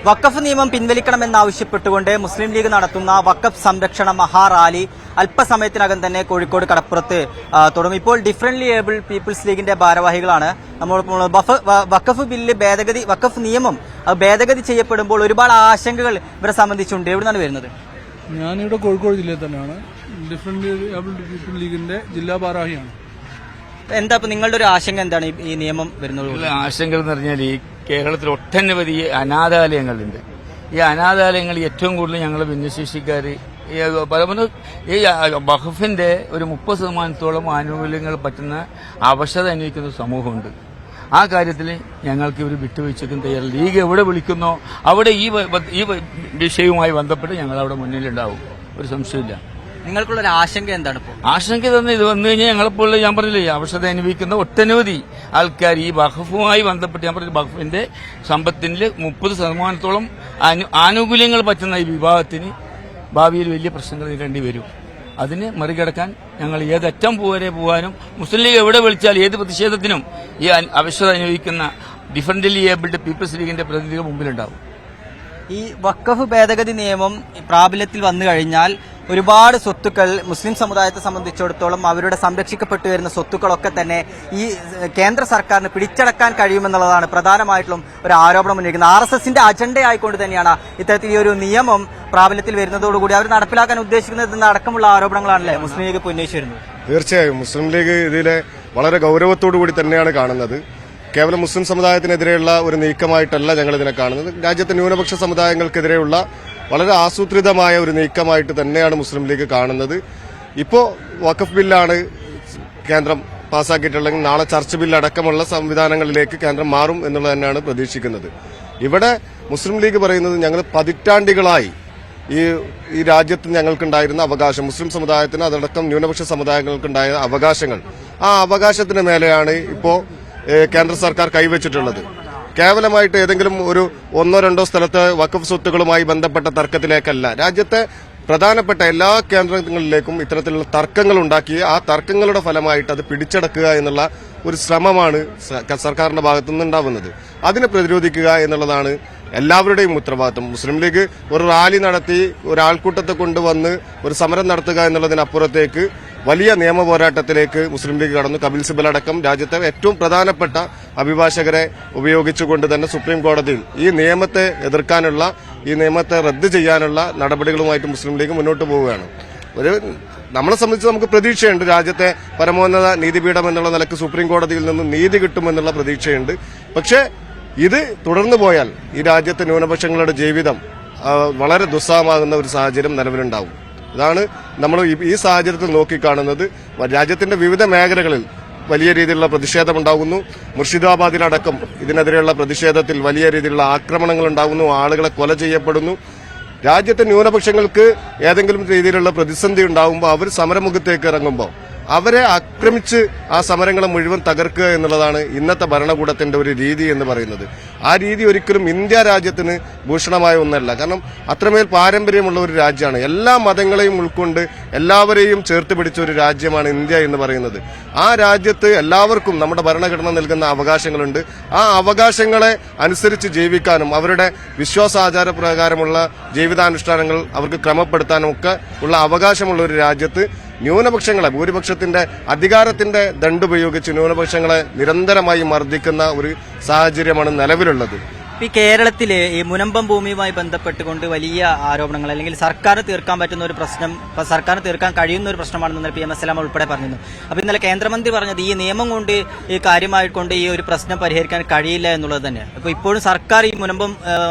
വഖഫ് നിയമം പിൻവലിക്കണമെന്നാവശ്യപ്പെട്ടുകൊണ്ട് മുസ്ലിം ലീഗ് നടത്തുന്ന വഖഫ് സംരക്ഷണ മഹാറാലി അല്പസമയത്തിനകം തന്നെ കോഴിക്കോട് കടപ്പുറത്ത് തുടങ്ങും. ഇപ്പോൾ ഡിഫറന്റ്ലി ഏബിൾ പീപ്പിൾസ് ലീഗിന്റെ ഭാരവാഹികളാണ് നമ്മളിപ്പോൾ വഖഫ് ബില്ല് ഭേദഗതി, വഖഫ് നിയമം ഭേദഗതി ചെയ്യപ്പെടുമ്പോൾ ഒരുപാട് ആശങ്കകൾ ഇവരെ സംബന്ധിച്ചുണ്ട്. എവിടുന്നാണ് വരുന്നത്? ഞാനിവിടെ കോഴിക്കോട് ജില്ലയിൽ തന്നെയാണ്. ഡിഫറന്റ്ലി ഏബിൾ പീപ്പിൾ ലീഗിന്റെ ജില്ലാ ഭാരവാഹിയാണ്. എന്താ ഇപ്പൊ നിങ്ങളുടെ ഒരു ആശങ്ക എന്താണ് ഈ നിയമം വരുന്നത്? ആശങ്ക എന്ന് പറഞ്ഞാൽ ഈ കേരളത്തിൽ ഒട്ടനവധി അനാഥാലയങ്ങളുണ്ട്. ഈ അനാഥാലയങ്ങൾ ഏറ്റവും കൂടുതൽ ഞങ്ങൾ ഭിന്നശേഷിക്കാർ ഈ വഖഫിന്റെ ഒരു 30% ആനുകൂല്യങ്ങൾ പറ്റുന്ന അവശത അനുഭവിക്കുന്ന സമൂഹമുണ്ട്. ആ കാര്യത്തിൽ ഞങ്ങൾക്ക് ഇവർ വിട്ടുവീഴ്ചയ്ക്കും തയ്യാറില്ല. ലീഗ് എവിടെ വിളിക്കുന്നോ അവിടെ ഈ വിഷയവുമായി ബന്ധപ്പെട്ട് ഞങ്ങൾ അവിടെ മുന്നിലുണ്ടാവും, ഒരു സംശയമില്ല. നിങ്ങൾക്കുള്ള ഒരു ആശങ്ക എന്താണ് ഇപ്പോൾ? ആശങ്ക തന്നെ ഇത് വന്നു കഴിഞ്ഞാൽ ഞങ്ങളിപ്പോൾ ഞാൻ പറഞ്ഞില്ലേ, അവശത അനുഭവിക്കുന്ന ഒട്ടനവധി ആൾക്കാർ ഈ വഖഫുമായി ബന്ധപ്പെട്ട് ഞാൻ പറഞ്ഞ വഖഫിന്റെ സമ്പത്തിന്റെ 30% ആനുകൂല്യങ്ങൾ പറ്റുന്ന ഈ വിഭാഗത്തിന് ഭാവിയിൽ വലിയ പ്രശ്നങ്ങൾ നേരിടേണ്ടി വരും. അതിന് മറികടക്കാൻ ഞങ്ങൾ ഏതറ്റം വരെ പോകാനും മുസ്ലിം ലീഗ് എവിടെ വിളിച്ചാൽ ഏത് പ്രതിഷേധത്തിനും ഈ അവശത അനുഭവിക്കുന്ന ഡിഫറന്റ്ലി ഏബിൾഡ് പീപ്പിൾസ് ലീഗിന്റെ പ്രതിനിധികൾ മുമ്പിലുണ്ടാവും. ഈ വഖഫ് ഭേദഗതി നിയമം പ്രാബല്യത്തിൽ വന്നു കഴിഞ്ഞാൽ ഒരുപാട് സ്വത്തുക്കൾ മുസ്ലിം സമുദായത്തെ സംബന്ധിച്ചിടത്തോളം അവരുടെ സംരക്ഷിക്കപ്പെട്ടു വരുന്ന സ്വത്തുക്കളൊക്കെ തന്നെ ഈ കേന്ദ്ര സർക്കാരിന് പിടിച്ചടക്കാൻ കഴിയുമെന്നുള്ളതാണ് പ്രധാനമായിട്ടും ഒരു ആരോപണം ഉന്നയിക്കുന്നത്. RSSന്റെ അജണ്ട ആയിക്കൊണ്ട് തന്നെയാണ് ഇത്തരത്തിൽ ഈ ഒരു നിയമം പ്രാബല്യത്തിൽ വരുന്നതോടുകൂടി അവർ നടപ്പിലാക്കാൻ ഉദ്ദേശിക്കുന്നത് അടക്കമുള്ള ആരോപണങ്ങളാണല്ലേ മുസ്ലിം ലീഗ് ഇപ്പോൾ ഉന്നയിച്ചു വരുന്നത്. തീർച്ചയായും മുസ്ലിം ലീഗ് ഇതിലെ വളരെ ഗൌരവത്തോടു കൂടി തന്നെയാണ് കാണുന്നത്. കേവലം മുസ്ലിം സമുദായത്തിനെതിരെയുള്ള ഒരു നീക്കമായിട്ടല്ല ഞങ്ങൾ ഇതിനെ കാണുന്നത്. രാജ്യത്തെ ന്യൂനപക്ഷ സമുദായങ്ങൾക്കെതിരെയുള്ള വളരെ ആസൂത്രിതമായ ഒരു നീക്കമായിട്ട് തന്നെയാണ് മുസ്ലിം ലീഗ് കാണുന്നത്. ഇപ്പോൾ വഖഫ് ബില്ലാണ് കേന്ദ്രം പാസ്സാക്കിയിട്ടുള്ളത്. നാളെ ചർച്ച് ബില്ല് അടക്കമുള്ള സംവിധാനങ്ങളിലേക്ക് കേന്ദ്രം മാറും എന്നുള്ളത് തന്നെയാണ് പ്രതീക്ഷിക്കുന്നത്. ഇവിടെ മുസ്ലിം ലീഗ് പറയുന്നത് ഞങ്ങൾ പതിറ്റാണ്ടുകളായി ഈ രാജ്യത്ത് ഞങ്ങൾക്കുണ്ടായിരുന്ന അവകാശം, മുസ്ലിം സമുദായത്തിന് അതടക്കം ന്യൂനപക്ഷ സമുദായങ്ങൾക്കുണ്ടായ അവകാശങ്ങൾ, ആ അവകാശത്തിന് മേലെയാണ് ഇപ്പോൾ കേന്ദ്ര സർക്കാർ കൈവച്ചിട്ടുള്ളത്. കേവലമായിട്ട് ഏതെങ്കിലും ഒരു 1-2 സ്ഥലത്ത് വഖഫ് സ്വത്തുകളുമായി ബന്ധപ്പെട്ട തർക്കത്തിലേക്കല്ല, രാജ്യത്തെ പ്രധാനപ്പെട്ട എല്ലാ കേന്ദ്രങ്ങളിലേക്കും ഇത്തരത്തിലുള്ള തർക്കങ്ങൾ ഉണ്ടാക്കി ആ തർക്കങ്ങളുടെ ഫലമായിട്ട് അത് പിടിച്ചടക്കുക എന്നുള്ള ഒരു ശ്രമമാണ് സർക്കാരിന്റെ ഭാഗത്തുനിന്ന് ഉണ്ടാവുന്നത്. അതിനെ പ്രതിരോധിക്കുക എന്നുള്ളതാണ് എല്ലാവരുടെയും ഉത്തരവാദിത്വം. മുസ്ലിം ലീഗ് ഒരു റാലി നടത്തി ഒരാൾക്കൂട്ടത്തെ കൊണ്ടുവന്ന് ഒരു സമരം നടത്തുക എന്നുള്ളതിനപ്പുറത്തേക്ക് വലിയ നിയമ പോരാട്ടത്തിലേക്ക് മുസ്ലിം ലീഗ് കടന്നു. കപിൽ സിബൽ അടക്കം രാജ്യത്തെ ഏറ്റവും പ്രധാനപ്പെട്ട അഭിഭാഷകരെ ഉപയോഗിച്ചുകൊണ്ട് തന്നെ സുപ്രീം കോടതിയിൽ ഈ നിയമത്തെ എതിർക്കാനുള്ള, ഈ നിയമത്തെ റദ്ദ് ചെയ്യാനുള്ള നടപടികളുമായിട്ട് മുസ്ലിം ലീഗ് മുന്നോട്ട് പോവുകയാണ്. നമ്മളെ സംബന്ധിച്ച് നമുക്ക് പ്രതീക്ഷയുണ്ട്. രാജ്യത്തെ പരമോന്നത നീതിപീഠം എന്നുള്ള നിലക്ക് സുപ്രീം കോടതിയിൽ നിന്നും നീതി കിട്ടുമെന്നുള്ള പ്രതീക്ഷയുണ്ട്. പക്ഷേ ഇത് തുടർന്നു പോയാൽ ഈ രാജ്യത്തെ ന്യൂനപക്ഷങ്ങളുടെ ജീവിതം വളരെ ദുസ്സഹമാകുന്ന ഒരു സാഹചര്യം നിലവിലുണ്ടാവും. ഇതാണ് നമ്മൾ ഈ സാഹചര്യത്തിൽ നോക്കിക്കാണുന്നത്. രാജ്യത്തിന്റെ വിവിധ മേഖലകളിൽ വലിയ രീതിയിലുള്ള പ്രതിഷേധമുണ്ടാകുന്നു. മുർഷിദാബാദിലടക്കം ഇതിനെതിരെയുള്ള പ്രതിഷേധത്തിൽ വലിയ രീതിയിലുള്ള ആക്രമണങ്ങൾ ഉണ്ടാകുന്നു. ആളുകളെ കൊല ചെയ്യപ്പെടുന്നു. രാജ്യത്തെ ന്യൂനപക്ഷങ്ങൾക്ക് ഏതെങ്കിലും രീതിയിലുള്ള പ്രതിസന്ധി ഉണ്ടാകുമ്പോൾ അവർ സമരമുഖത്തേക്ക് ഇറങ്ങുമ്പോൾ അവരെ ആക്രമിച്ച് ആ സമരങ്ങളെ മുഴുവൻ തകർക്കുക എന്നുള്ളതാണ് ഇന്നത്തെ ഭരണകൂടത്തിന്റെ ഒരു രീതി എന്ന് പറയുന്നത്. ആ രീതി ഒരിക്കലും ഇന്ത്യ രാജ്യത്തിന് ഭൂഷണമായ ഒന്നല്ല. കാരണം അത്രമേൽ പാരമ്പര്യമുള്ള ഒരു രാജ്യമാണ്. എല്ലാ മതങ്ങളെയും ഉൾക്കൊണ്ട് എല്ലാവരെയും ചേർത്ത് പിടിച്ച ഒരു രാജ്യമാണ് ഇന്ത്യ എന്ന് പറയുന്നത്. ആ രാജ്യത്ത് എല്ലാവർക്കും നമ്മുടെ ഭരണഘടന നൽകുന്ന അവകാശങ്ങളുണ്ട്. ആ അവകാശങ്ങളെ അനുസരിച്ച് ജീവിക്കാനും അവരുടെ വിശ്വാസാചാര പ്രകാരമുള്ള ജീവിതാനുഷ്ഠാനങ്ങൾ അവർക്ക് ക്രമപ്പെടുത്താനും ഒക്കെ ഉള്ള അവകാശമുള്ള ഒരു രാജ്യത്ത് ന്യൂനപക്ഷങ്ങളെ, ഭൂരിപക്ഷത്തിന്റെ അധികാരത്തിന്റെ ദണ്ടുപയോഗിച്ച് ന്യൂനപക്ഷങ്ങളെ നിരന്തരമായി മർദ്ദിക്കുന്ന ഒരു സാഹചര്യമാണ് നിലവിലുള്ളത്. ഈ കേരളത്തിലെ ഈ മുനമ്പം ഭൂമിയുമായി ബന്ധപ്പെട്ടുകൊണ്ട് വലിയ ആരോപണങ്ങൾ, അല്ലെങ്കിൽ സർക്കാരിന് തീർക്കാൻ പറ്റുന്ന ഒരു പ്രശ്നം, സർക്കാരിന് തീർക്കാൻ കഴിയുന്ന ഒരു പ്രശ്നമാണെന്ന് PM സലാം ഉൾപ്പെടെ പറഞ്ഞിരുന്നു. അപ്പോൾ ഇന്നലെ കേന്ദ്രമന്ത്രി പറഞ്ഞത് ഈ നിയമം കൊണ്ട് ഈ കാര്യമായിക്കൊണ്ട് ഈ ഒരു പ്രശ്നം പരിഹരിക്കാൻ കഴിയില്ല എന്നുള്ളത് തന്നെ. അപ്പോൾ ഇപ്പോഴും സർക്കാർ ഈ മുനമ്പം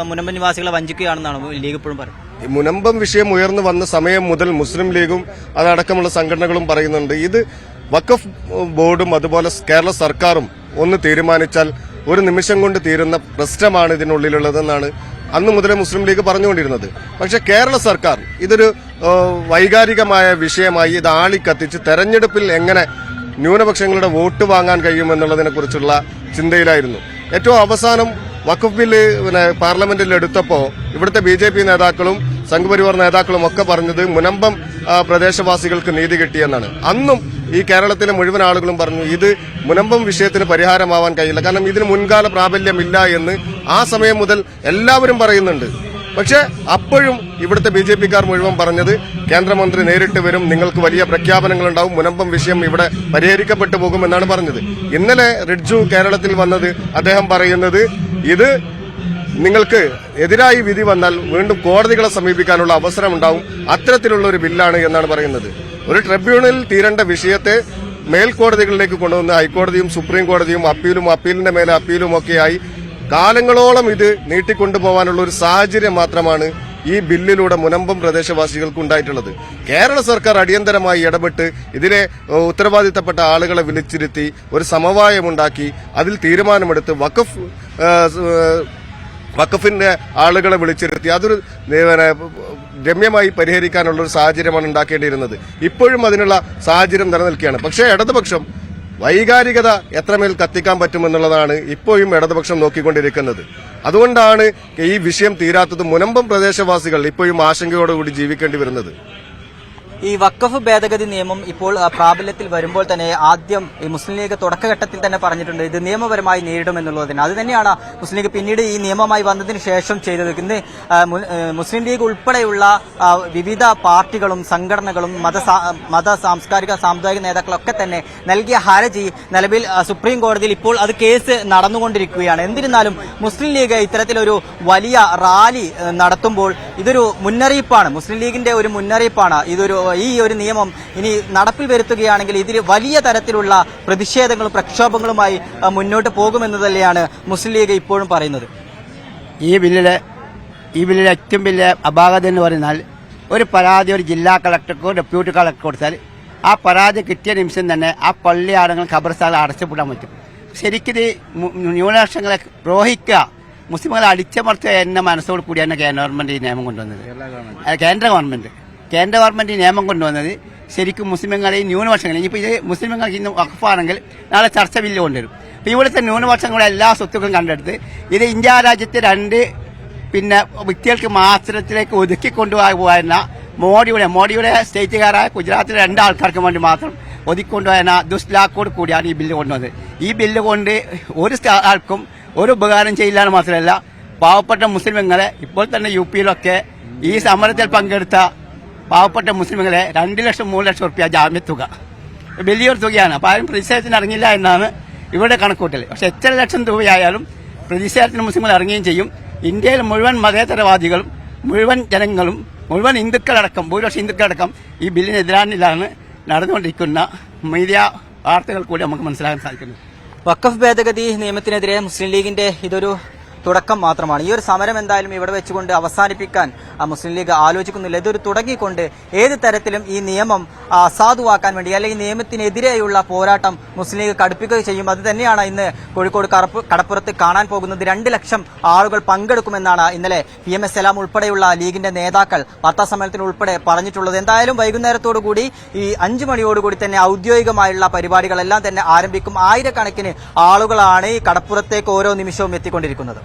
നിവാസികളെ വഞ്ചിക്കുകയാണെന്നാണ് ലീഗ് ഇപ്പോഴും പറയുന്നത്. ഈ മുനമ്പം വിഷയം ഉയർന്നു വന്ന സമയം മുതൽ മുസ്ലിം ലീഗും അതടക്കമുള്ള സംഘടനകളും പറയുന്നുണ്ട്, ഇത് വഖഫ് ബോർഡും അതുപോലെ കേരള സർക്കാരും ഒന്ന് തീരുമാനിച്ചാൽ ഒരു നിമിഷം കൊണ്ട് തീരുന്ന പ്രശ്നമാണ് ഇതിനുള്ളിലുള്ളതെന്നാണ് അന്നു മുതലേ മുസ്ലിം ലീഗ് പറഞ്ഞുകൊണ്ടിരുന്നത്. പക്ഷെ കേരള സർക്കാർ ഇതൊരു വൈകാരികമായ വിഷയമായി ഇത് ആളിക്കത്തിച്ച് തെരഞ്ഞെടുപ്പിൽ എങ്ങനെ ന്യൂനപക്ഷങ്ങളുടെ വോട്ട് വാങ്ങാൻ കഴിയുമെന്നുള്ളതിനെക്കുറിച്ചുള്ള ചിന്തയിലായിരുന്നു. ഏറ്റവും അവസാനം വഖഫ് ബില്ല് പാർലമെന്റിൽ എടുത്തപ്പോൾ ഇവിടുത്തെ BJP നേതാക്കളും സംഘപരിവാർ നേതാക്കളും ഒക്കെ പറഞ്ഞത് മുനമ്പം പ്രദേശവാസികൾക്ക് നീതി കിട്ടിയെന്നാണ്. അന്നും ഈ കേരളത്തിലെ മുഴുവൻ ആളുകളും പറഞ്ഞു ഇത് മുനമ്പം വിഷയത്തിന് പരിഹാരമാവാൻ കഴിയില്ല, കാരണം ഇതിന് മുൻകാല പ്രാബല്യമില്ല എന്ന് ആ സമയം മുതൽ എല്ലാവരും പറയുന്നുണ്ട്. പക്ഷെ അപ്പോഴും ഇവിടുത്തെ BJP-ക്കാർ മുഴുവൻ പറഞ്ഞത് കേന്ദ്രമന്ത്രി നേരിട്ട് വരും, നിങ്ങൾക്ക് വലിയ പ്രഖ്യാപനങ്ങളുണ്ടാവും, മുനമ്പം വിഷയം ഇവിടെ പരിഹരിക്കപ്പെട്ടു പോകുമെന്നാണ് പറഞ്ഞത്. ഇന്നലെ റിഡ്ജു കേരളത്തിൽ വന്നത് അദ്ദേഹം പറയുന്നത് ഇത് നിങ്ങൾക്ക് എതിരായി വിധി വന്നാൽ വീണ്ടും കോടതികളെ സമീപിക്കാനുള്ള അവസരമുണ്ടാവും, അത്തരത്തിലുള്ള ഒരു ബില്ലാണ് എന്നാണ് പറയുന്നത്. ഒരു ട്രിബ്യൂണലിൽ തീരേണ്ട വിഷയത്തെ മേൽക്കോടതികളിലേക്ക് കൊണ്ടുവന്ന് ഹൈക്കോടതിയും സുപ്രീം കോടതിയും അപ്പീലിന്റെ മേലെ അപ്പീലും ഒക്കെയായി കാലങ്ങളോളം ഇത് നീട്ടിക്കൊണ്ടുപോകാനുള്ള ഒരു സാഹചര്യം മാത്രമാണ് ഈ ബില്ലിലൂടെ മുനമ്പം പ്രദേശവാസികൾക്ക് ഉണ്ടായിട്ടുള്ളത്. കേരള സർക്കാർ അടിയന്തരമായി ഇടപെട്ട് ഇതിലെ ഉത്തരവാദിത്തപ്പെട്ട ആളുകളെ വിളിച്ചിരുത്തി ഒരു സമവായമുണ്ടാക്കി അതിൽ തീരുമാനമെടുത്ത് വഖഫിന്റെ ആളുകളെ വിളിച്ചിരുത്തി അതൊരു രമ്യമായി പരിഹരിക്കാനുള്ള ഒരു സാഹചര്യമാണ് ഉണ്ടാക്കേണ്ടിയിരുന്നത്. ഇപ്പോഴും അതിനുള്ള സാഹചര്യം നിലനിൽക്കുകയാണ്. പക്ഷേ ഇടതുപക്ഷം വൈകാരികത എത്രമേൽ കത്തിക്കാൻ പറ്റുമെന്നുള്ളതാണ് ഇപ്പോഴും ഇടതുപക്ഷം നോക്കിക്കൊണ്ടിരിക്കുന്നത്. അതുകൊണ്ടാണ് ഈ വിഷയം തീരാത്തത്. മുനമ്പം പ്രദേശവാസികൾ ഇപ്പോഴും ആശങ്കയോടുകൂടി ജീവിക്കേണ്ടി വരുന്നത്. ഈ വഖഫ് ഭേദഗതി നിയമം ഇപ്പോൾ പ്രാബല്യത്തിൽ വരുമ്പോൾ തന്നെ ആദ്യം ഈ മുസ്ലിം ലീഗ് തുടക്കഘട്ടത്തിൽ തന്നെ പറഞ്ഞിട്ടുണ്ട് ഇത് നിയമപരമായി നേരിടുമെന്നുള്ളതിന്. അത് തന്നെയാണ് മുസ്ലിം ലീഗ് പിന്നീട് ഈ നിയമമായി വന്നതിന് ശേഷം ചെയ്തത്. ഇന്ന് മുസ്ലിം ലീഗ് ഉൾപ്പെടെയുള്ള വിവിധ പാർട്ടികളും സംഘടനകളും മത സാംസ്കാരിക സാമുദായിക നേതാക്കളൊക്കെ തന്നെ നൽകിയ ഹർജി നിലവിൽ സുപ്രീം കോടതിയിൽ ഇപ്പോൾ അത് കേസ് നടന്നുകൊണ്ടിരിക്കുകയാണ്. എന്നിരുന്നാലും മുസ്ലിം ലീഗ് ഇത്തരത്തിലൊരു വലിയ റാലി നടത്തുമ്പോൾ ഇതൊരു മുന്നറിയിപ്പാണ്, മുസ്ലിം ലീഗിന്റെ ഒരു മുന്നറിയിപ്പാണ്. ഈ ഒരു നിയമം ഇനി നടപ്പിൽ വരുത്തുകയാണെങ്കിൽ ഇതിൽ വലിയ തരത്തിലുള്ള പ്രതിഷേധങ്ങളും പ്രക്ഷോഭങ്ങളുമായി മുന്നോട്ട് പോകുമെന്ന് തന്നെയാണ് മുസ്ലിം ലീഗ് ഇപ്പോഴും പറയുന്നത്. ഈ ബില്ലിലെ ഏറ്റവും വലിയ അപാകത എന്ന് പറഞ്ഞാൽ ഒരു പരാതി ഒരു ജില്ലാ കളക്ടർക്കോ ഡെപ്യൂട്ടി കളക്ടർ കൊടുത്താൽ ആ പരാതി കിട്ടിയ നിമിഷം തന്നെ ആ പള്ളി ആടങ്ങൾ ഖബർസ്ഥാനം അടച്ചുപൂട്ടാൻ പറ്റും. ശരിക്കും ന്യൂനപക്ഷങ്ങളെ ദ്രോഹിക്കുക, മുസ്ലിങ്ങളെ അടിച്ചമർത്തുക എന്ന മനസ്സോട് കൂടിയാണ് ഗവൺമെന്റ് ഈ നിയമം കൊണ്ടുവന്നത്. കേന്ദ്ര ഗവൺമെന്റ് ഈ നിയമം കൊണ്ടുവന്നത് ശരിക്കും മുസ്ലിങ്ങളെയും ന്യൂനപക്ഷങ്ങളെ ഇനിയിപ്പോൾ ഇത് മുസ്ലിങ്ങൾക്ക് ഇന്ന് വഖഫാണെങ്കിൽ നാളെ ചർച്ച ബില്ല് കൊണ്ടുവരും. അപ്പോൾ ഇവിടുത്തെ ന്യൂനപക്ഷങ്ങളുടെ എല്ലാ സ്വത്തുക്കളും കണ്ടെടുത്ത് ഇത് ഇന്ത്യ രാജ്യത്തെ രണ്ട് വ്യക്തികൾക്ക് മാത്രത്തിലേക്ക് ഒതുക്കി കൊണ്ടുപോകുന്ന മോഡിയുടെ സ്റ്റേറ്റുകാരായ ഗുജറാത്തിലെ 2 ആൾക്കാർക്ക് വേണ്ടി മാത്രം ഒതുക്കിക്കൊണ്ടുപോകുന്ന ദുഷ്ലാക്കോട് കൂടിയാണ് ഈ ബില്ല് കൊണ്ടുവന്നത്. ഈ ബില്ല് കൊണ്ട് ഒരു ആൾക്കും ഒരു ഉപകാരം ചെയ്യില്ല എന്ന് മാത്രമല്ല പാവപ്പെട്ട മുസ്ലിങ്ങളെ ഇപ്പോൾ തന്നെ UP-യിലൊക്കെ ഈ സമരത്തിൽ പങ്കെടുത്ത പാവപ്പെട്ട മുസ്ലിങ്ങളെ 2 ലക്ഷം 3 ലക്ഷം റുപ്യ ജാമ്യത്തുക വലിയൊരു തുകയാണ്. അപ്പോൾ ആരും പ്രതിഷേധത്തിന് ഇറങ്ങില്ല എന്നാണ് ഇവിടെ കണക്കൂട്ടൽ. പക്ഷെ എത്ര ലക്ഷം രൂപയായാലും പ്രതിഷേധത്തിന് മുസ്ലിങ്ങൾ ഇറങ്ങുകയും ചെയ്യും. ഇന്ത്യയിൽ മുഴുവൻ മതേതരവാദികളും മുഴുവൻ ജനങ്ങളും മുഴുവൻ ഹിന്ദുക്കളടക്കം ഭൂരിപക്ഷം ഹിന്ദുക്കളടക്കം ഈ ബില്ലിനെതിരാനിലാണ് നടന്നുകൊണ്ടിരിക്കുന്ന മീഡിയ വാർത്തകൾ കൂടി നമുക്ക് മനസ്സിലാക്കാൻ സാധിക്കുന്നത്. വഖഫ് ഭേദഗതി നിയമത്തിനെതിരെ മുസ്ലിം ലീഗിന്റെ ഇതൊരു തുടക്കം മാത്രമാണ്. ഈ ഒരു സമരം എന്തായാലും ഇവിടെ വെച്ചുകൊണ്ട് അവസാനിപ്പിക്കാൻ മുസ്ലിം ലീഗ് ആലോചിക്കുന്നില്ല. ഇതൊരു തുടങ്ങിക്കൊണ്ട് ഏത് തരത്തിലും ഈ നിയമം അസാധുവാക്കാൻ വേണ്ടി അല്ലെങ്കിൽ നിയമത്തിനെതിരെയുള്ള പോരാട്ടം മുസ്ലിം ലീഗ് കടുപ്പിക്കുക ചെയ്യും. അത് തന്നെയാണ് ഇന്ന് കോഴിക്കോട് കടപ്പുറത്ത് കാണാൻ പോകുന്നത്. 2 ലക്ഷം ആളുകൾ പങ്കെടുക്കുമെന്നാണ് ഇന്നലെ PMS സലാം ഉൾപ്പെടെയുള്ള ലീഗിന്റെ നേതാക്കൾ വാർത്താസമ്മേളനത്തിൽ ഉൾപ്പെടെ പറഞ്ഞിട്ടുള്ളത്. എന്തായാലും വൈകുന്നേരത്തോടുകൂടി ഈ 5 മണിയോടുകൂടി തന്നെ ഔദ്യോഗികമായുള്ള പരിപാടികളെല്ലാം തന്നെ ആരംഭിക്കും. ആയിരക്കണക്കിന് ആളുകളാണ് ഈ കടപ്പുറത്തേക്ക് ഓരോ നിമിഷവും എത്തിക്കൊണ്ടിരിക്കുന്നത്.